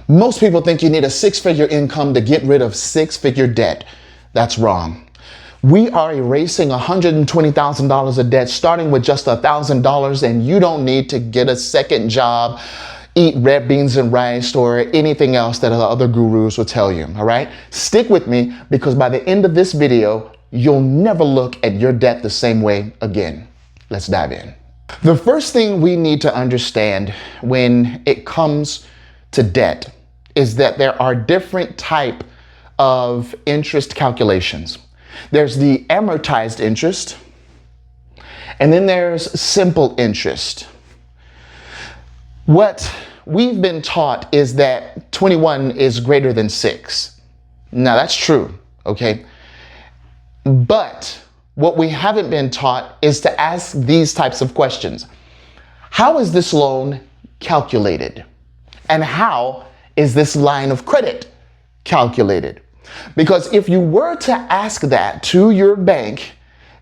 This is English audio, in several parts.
Most people think you need a six-figure income to get rid of six-figure debt. That's wrong. We are erasing $120,000 of debt, starting with just $1,000, and you don't need to get a second job, eat red beans and rice, or anything else that the other gurus will tell you, all right? Stick with me, because by the end of this video, you'll never look at your debt the same way again. Let's dive in. The first thing we need to understand when it comes to debt is that there are different types of interest calculations. There's the amortized interest, and then there's simple interest. What we've been taught is that 21 is greater than 6. Now that's true, okay? But what we haven't been taught is to ask these types of questions. How is this loan calculated? And how is this line of credit calculated? Because if you were to ask that to your bank,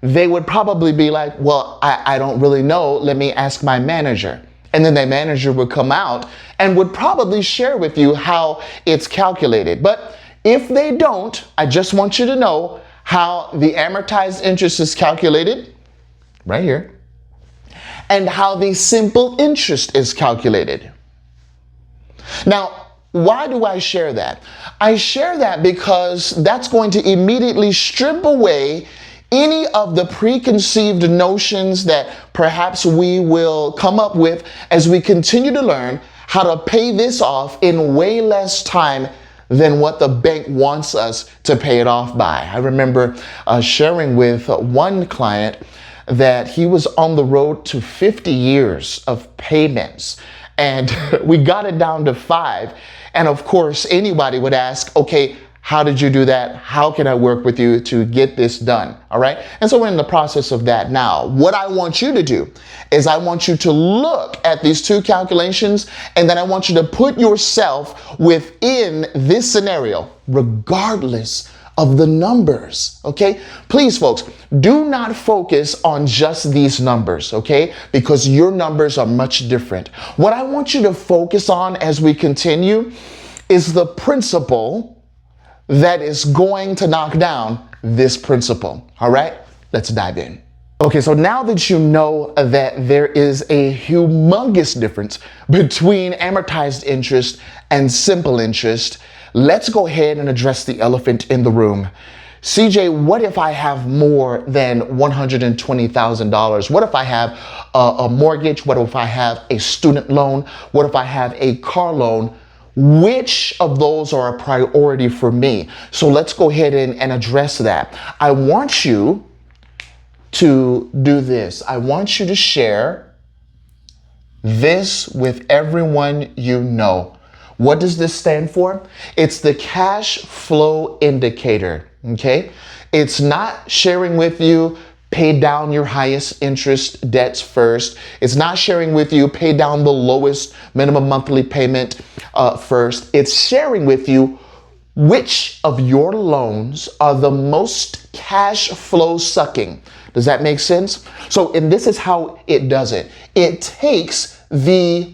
they would probably be like, well, I don't really know. Let me ask my manager. And then the manager would come out and would probably share with you how it's calculated. But if they don't, I just want you to know how the amortized interest is calculated right here, and how the simple interest is calculated. Now, why do I share that? I share that because that's going to immediately strip away any of the preconceived notions that perhaps we will come up with as we continue to learn how to pay this off in way less time than what the bank wants us to pay it off by. I remember sharing with one client that he was on the road to 50 years of payments, and we got it down to 5. And of course, anybody would ask, okay, how did you do that? How can I work with you to get this done? All right. And so we're in the process of that now. What I want you to do is I want you to look at these two calculations, and then I want you to put yourself within this scenario, regardless of the numbers. Okay. Please, folks, do not focus on just these numbers. Okay. Because your numbers are much different. What I want you to focus on as we continue is the principle that is going to knock down this principle. All right, let's dive in. Okay, so now that you know that there is a humongous difference between amortized interest and simple interest, let's go ahead and address the elephant in the room. CJ, what if I have more than $120,000? What if I have a mortgage? What if I have a student loan? What if I have a car loan? Which of those are a priority for me? So let's go ahead and address that. I want you to do this. I want you to share this with everyone you know. What does this stand for? It's the cash flow indicator, okay? It's not sharing with you pay down your highest interest debts first. It's not sharing with you pay down the lowest minimum monthly payment first. It's sharing with you which of your loans are the most cash flow sucking. Does that make sense? So, and this is how it does it. It takes the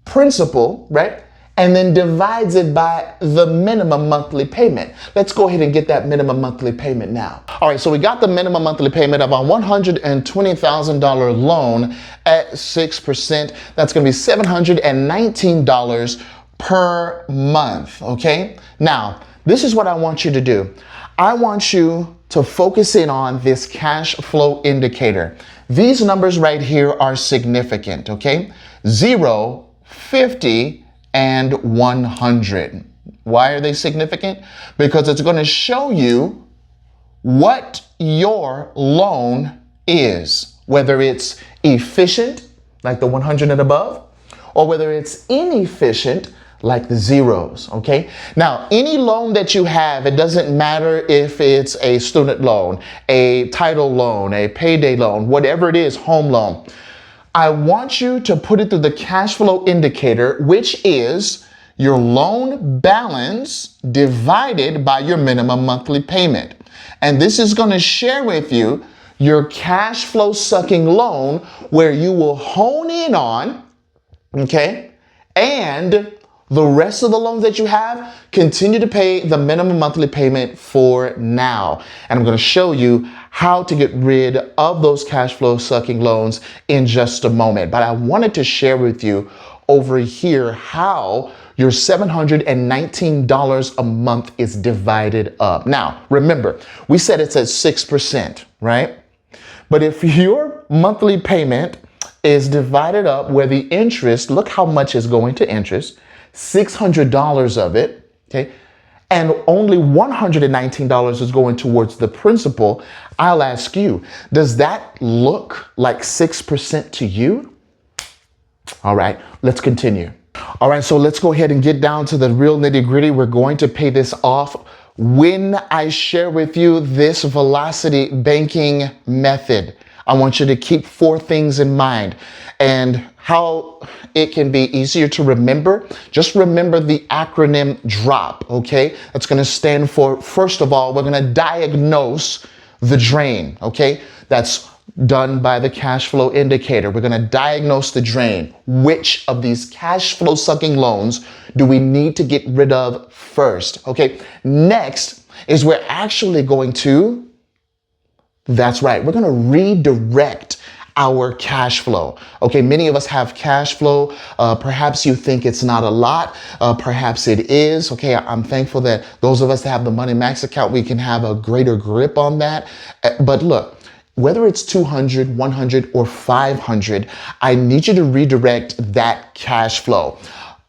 principal, right, and then divides it by the minimum monthly payment. Let's go ahead and get that minimum monthly payment now. All right, so we got the minimum monthly payment of a $120,000 loan at 6%. That's gonna be $719 per month, okay? Now, this is what I want you to do. I want you to focus in on this cash flow indicator. These numbers right here are significant, okay? 0, 50, and 100. Why are they significant? Because it's going to show you what your loan is, whether it's efficient, like the 100 and above, or whether it's inefficient, like the zeros, okay? Now, any loan that you have, it doesn't matter if it's a student loan, a title loan, a payday loan, whatever it is, home loan, I want you to put it through the cash flow indicator, which is your loan balance divided by your minimum monthly payment. And this is going to share with you your cash flow sucking loan, where you will hone in on, okay, and The rest of the loans that you have, continue to pay the minimum monthly payment for now. And I'm going to show you how to get rid of those cash flow sucking loans in just a moment. But I wanted to share with you over here how your $719 a month is divided up. Now, remember, we said it's at 6%, right? But if your monthly payment is divided up where the interest, look how much is going to interest, $600 of it, okay, and only $119 is going towards the principal, I'll ask you, does that look like 6% to you? All right, let's continue. All right, so let's go ahead and get down to the real nitty-gritty. We're going to pay this off when I share with you this velocity banking method. I want you to keep 4 things in mind and how it can be easier to remember. Just remember the acronym DROP, okay? That's going to stand for, first of all, we're going to diagnose the drain, okay? That's done by the cash flow indicator. We're going to diagnose the drain. Which of these cash flow sucking loans do we need to get rid of first? Okay. Next is we're actually going to, that's right, we're going to redirect our cash flow. Okay, many of us have cash flow. Perhaps you think it's not a lot. Perhaps it is. Okay, I'm thankful that those of us that have the Money Max account, we can have a greater grip on that. But look, whether it's 200, 100, or 500, I need you to redirect that cash flow.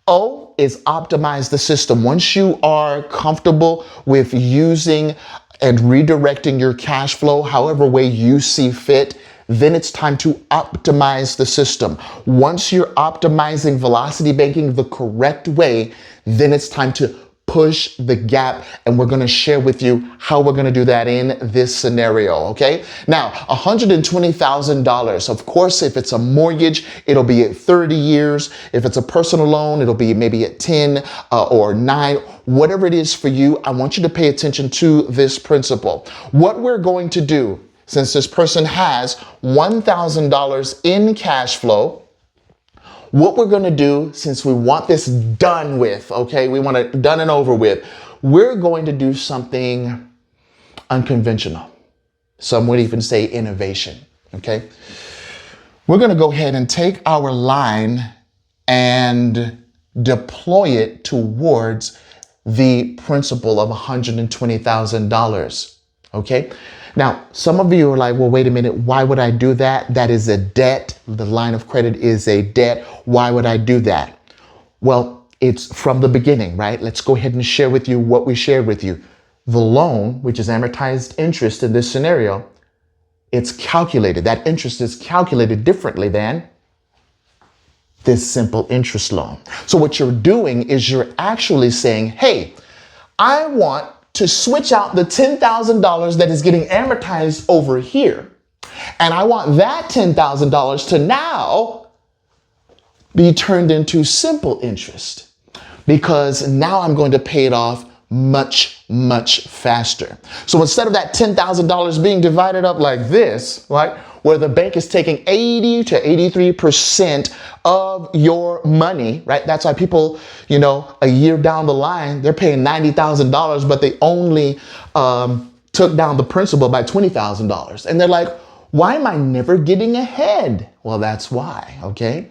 O is optimize the system. Once you are comfortable with using and redirecting your cash flow however way you see fit, then it's time to optimize the system. Once you're optimizing velocity banking the correct way, then it's time to push the gap, and we're going to share with you how we're going to do that in this scenario, okay? Now, $120,000. Of course, if it's a mortgage, it'll be at 30 years. If it's a personal loan, it'll be maybe at 10 or 9. Whatever it is for you, I want you to pay attention to this principle. What we're going to do, since this person has $1,000 in cash flow, what we're going to do, since we want this done with, okay, we want it done and over with, we're going to do something unconventional. Some would even say innovation, okay? We're going to go ahead and take our line and deploy it towards the principal of $120,000, okay? Now, some of you are like, well, wait a minute, why would I do that? That is a debt. The line of credit is a debt. Why would I do that? Well, it's from the beginning, right? Let's go ahead and share with you what we shared with you. The loan, which is amortized interest in this scenario, it's calculated. That interest is calculated differently than this simple interest loan. So what you're doing is you're actually saying, hey, I want to switch out the $10,000 that is getting amortized over here. And I want that $10,000 to now be turned into simple interest, because now I'm going to pay it off much, much faster. So instead of that $10,000 being divided up like this, right, where the bank is taking 80 to 83% of your money, right? That's why people, you know, a year down the line, they're paying $90,000, but they only took down the principal by $20,000. And they're like, why am I never getting ahead? Well, that's why, okay?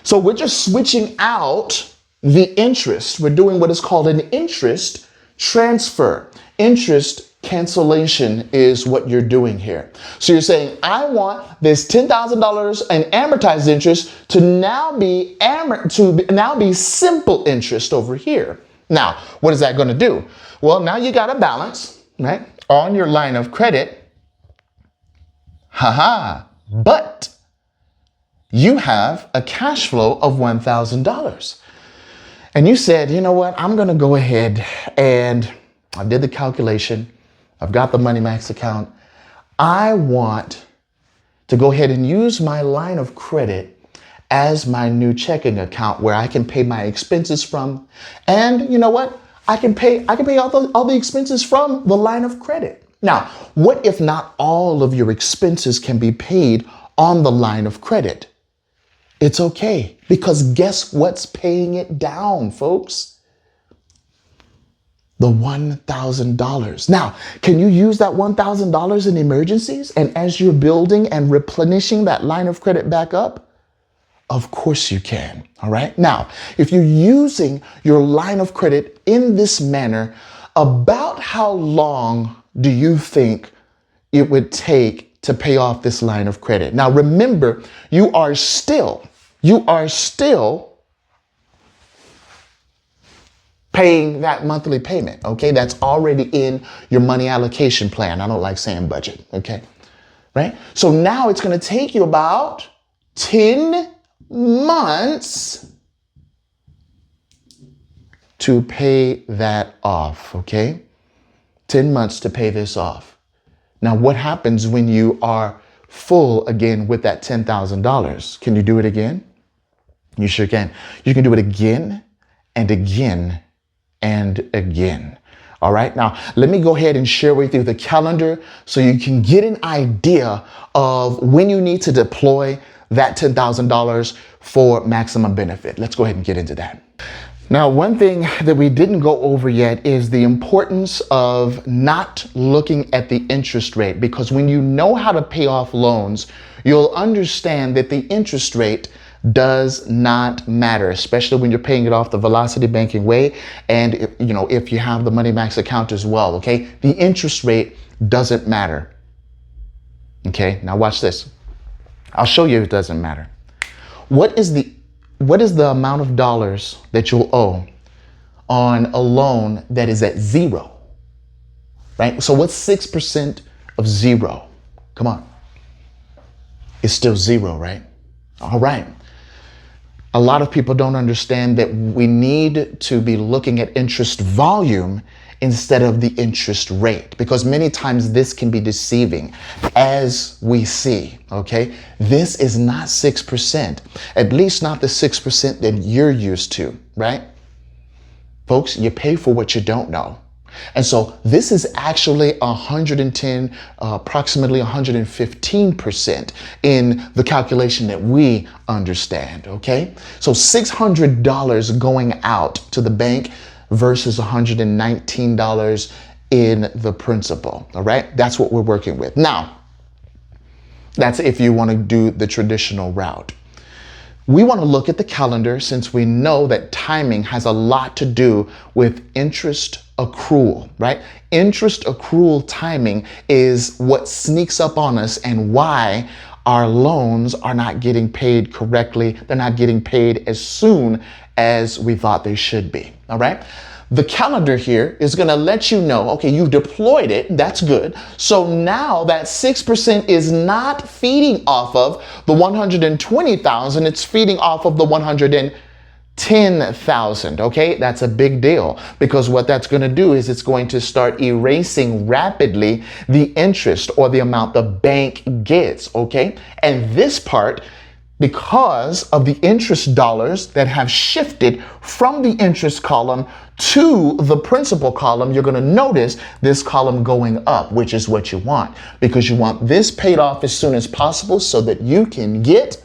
So we're just switching out the interest. We're doing what is called an interest transfer. Interest cancellation is what you're doing here. So you're saying, I want this $10,000 in amortized interest to now be simple interest over here. Now, what is that going to do? Well, now you got a balance, right, on your line of credit. But you have a cash flow of $1,000. And you said, you know what, I'm going to go ahead and I did the calculation. I've got the Money Max account. I want to go ahead and use my line of credit as my new checking account where I can pay my expenses from. And you know what? I can pay all the expenses from the line of credit. Now, what if not all of your expenses can be paid on the line of credit? It's okay, because guess what's paying it down, folks? The $1,000. Now, can you use that $1,000 in emergencies and as you're building and replenishing that line of credit back up? Of course you can. All right. Now, if you're using your line of credit in this manner, about how long do you think it would take to pay off this line of credit? Now, remember, you are still paying that monthly payment. Okay. That's already in your money allocation plan. I don't like saying budget. Okay. Right. So now it's going to take you about 10 months to pay that off. Okay. 10 months to pay this off. Now, what happens when you are full again with that $10,000? Can you do it again? You sure can. You can do it again and again and again. All right. Now, let me go ahead and share with you the calendar so you can get an idea of when you need to deploy that $10,000 for maximum benefit. Let's go ahead and get into that. Now, one thing that we didn't go over yet is the importance of not looking at the interest rate, because when you know how to pay off loans, you'll understand that the interest rate does not matter, especially when you're paying it off the Velocity Banking way. And if you have the Money Max account as well, okay, the interest rate doesn't matter. Okay, now watch this. I'll show you it doesn't matter. What is the amount of dollars that you'll owe on a loan that is at zero, right? So what's 6% of zero? Come on. It's still zero, right? All right. A lot of people don't understand that we need to be looking at interest volume instead of the interest rate, because many times this can be deceiving, as we see. Okay, this is not 6%, at least not the 6% that you're used to, right? Folks, you pay for what you don't know. And so this is actually 110, approximately 115% in the calculation that we understand. Okay, so $600 going out to the bank versus $119 in the principal. All right, that's what we're working with. Now, that's if you want to do the traditional route. We want to look at the calendar, since we know that timing has a lot to do with interest accrual, right? Interest accrual timing is what sneaks up on us and why our loans are not getting paid correctly. They're not getting paid as soon as we thought they should be. All right. The calendar here is going to let you know, okay, you deployed it. That's good. So now that 6% is not feeding off of the 120,000. It's feeding off of the 110,000. Okay. That's a big deal, because what that's going to do is it's going to start erasing rapidly the interest or the amount the bank gets. Okay. And this part, because of the interest dollars that have shifted from the interest column to the principal column, you're going to notice this column going up, which is what you want, because you want this paid off as soon as possible so that you can get,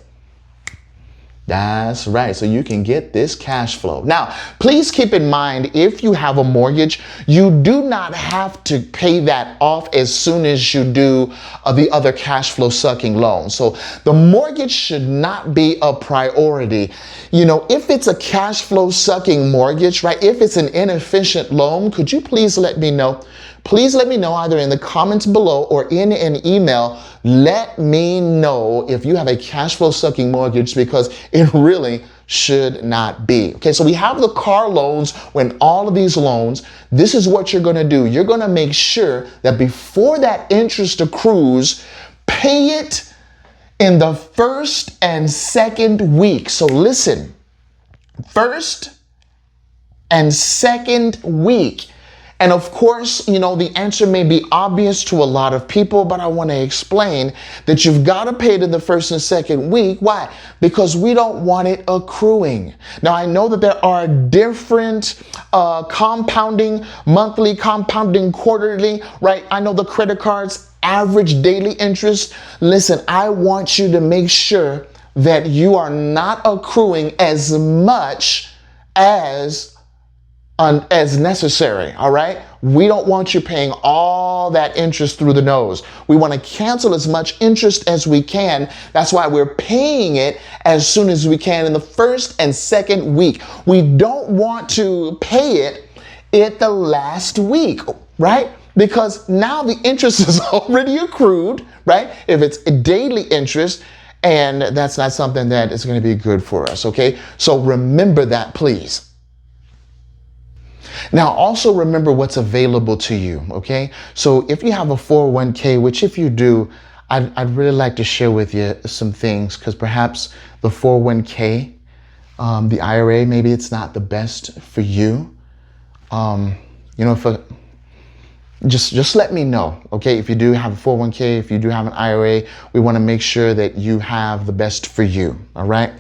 that's right, so you can get this cash flow. Now, please keep in mind, if you have a mortgage, you do not have to pay that off as soon as you do the other cash flow sucking loan. So the mortgage should not be a priority. If it's a cash flow sucking mortgage, right? If it's an inefficient loan, could you please let me know? Please let me know either in the comments below or in an email. Let me know if you have a cash flow sucking mortgage, because it really should not be. Okay, so we have the car loans. When all of these loans, this is what you're going to do. You're going to make sure that before that interest accrues, pay it in the first and second week. So listen, first and second week. And of course, the answer may be obvious to a lot of people, but I want to explain that you've got to pay it in the first and second week. Why? Because we don't want it accruing. Now, I know that there are different compounding, monthly, compounding quarterly, right? I know the credit cards average daily interest. Listen, I want you to make sure that you are not accruing as much as necessary, all right? We don't want you paying all that interest through the nose. We want to cancel as much interest as we can. That's why we're paying it as soon as we can in the first and second week. We don't want to pay it at the last week, right? Because now the interest is already accrued, right? If it's a daily interest, and that's not something that is going to be good for us, okay? So remember that, please. Now, also remember what's available to you, okay? So if you have a 401k, which if you do, I'd really like to share with you some things, because perhaps the 401k, the IRA, maybe it's not the best for you. Just let me know, okay? If you do have a 401k, if you do have an IRA, we want to make sure that you have the best for you, all right?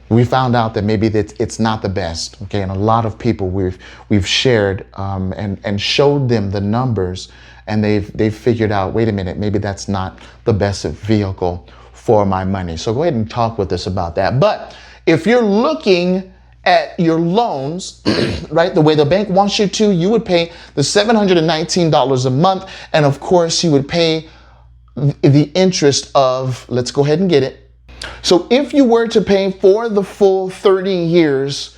We found out that maybe it's not the best, okay? And a lot of people we've shared and showed them the numbers, and they've figured out, wait a minute, maybe that's not the best vehicle for my money. So go ahead and talk with us about that. But if you're looking at your loans, right, the way the bank wants you to, you would pay the $719 a month, and of course you would pay the interest of, let's go ahead and get it. So if you were to pay for the full 30 years,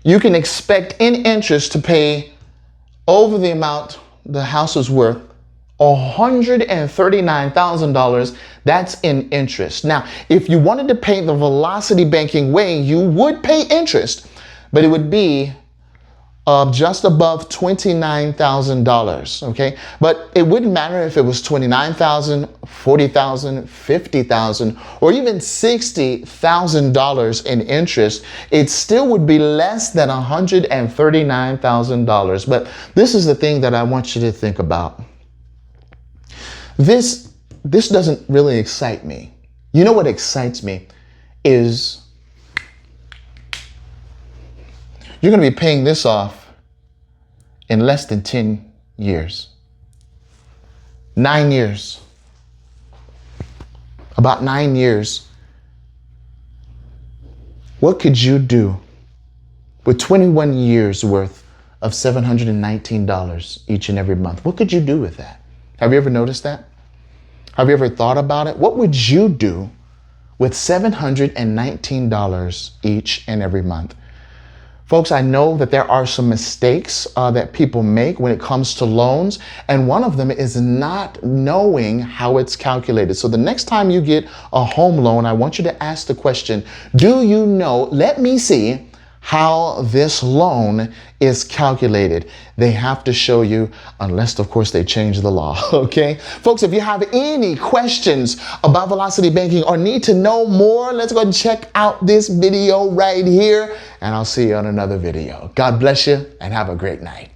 you can expect in interest to pay over the amount the house is worth, $139,000. That's in interest. Now, if you wanted to pay the velocity banking way, you would pay interest, but it would be just above $29,000, okay? But it wouldn't matter if it was $29,000, $40,000, $50,000, or even $60,000 in interest. It still would be less than $139,000. But this is the thing that I want you to think about. This doesn't really excite me. You know what excites me is you're going to be paying this off in less than 10 years. 9 years. About 9 years. What could you do with 21 years worth of $719 each and every month? What could you do with that? Have you ever noticed that? Have you ever thought about it? What would you do with $719 each and every month? Folks, I know that there are some mistakes that people make when it comes to loans, and one of them is not knowing how it's calculated. So the next time you get a home loan, I want you to ask the question, do you know, let me see how this loan is calculated. They have to show you, unless of course they change the law, okay? Folks, if you have any questions about velocity banking or need to know more, let's go and check out this video right here, and I'll see you on another video. God bless you and have a great night.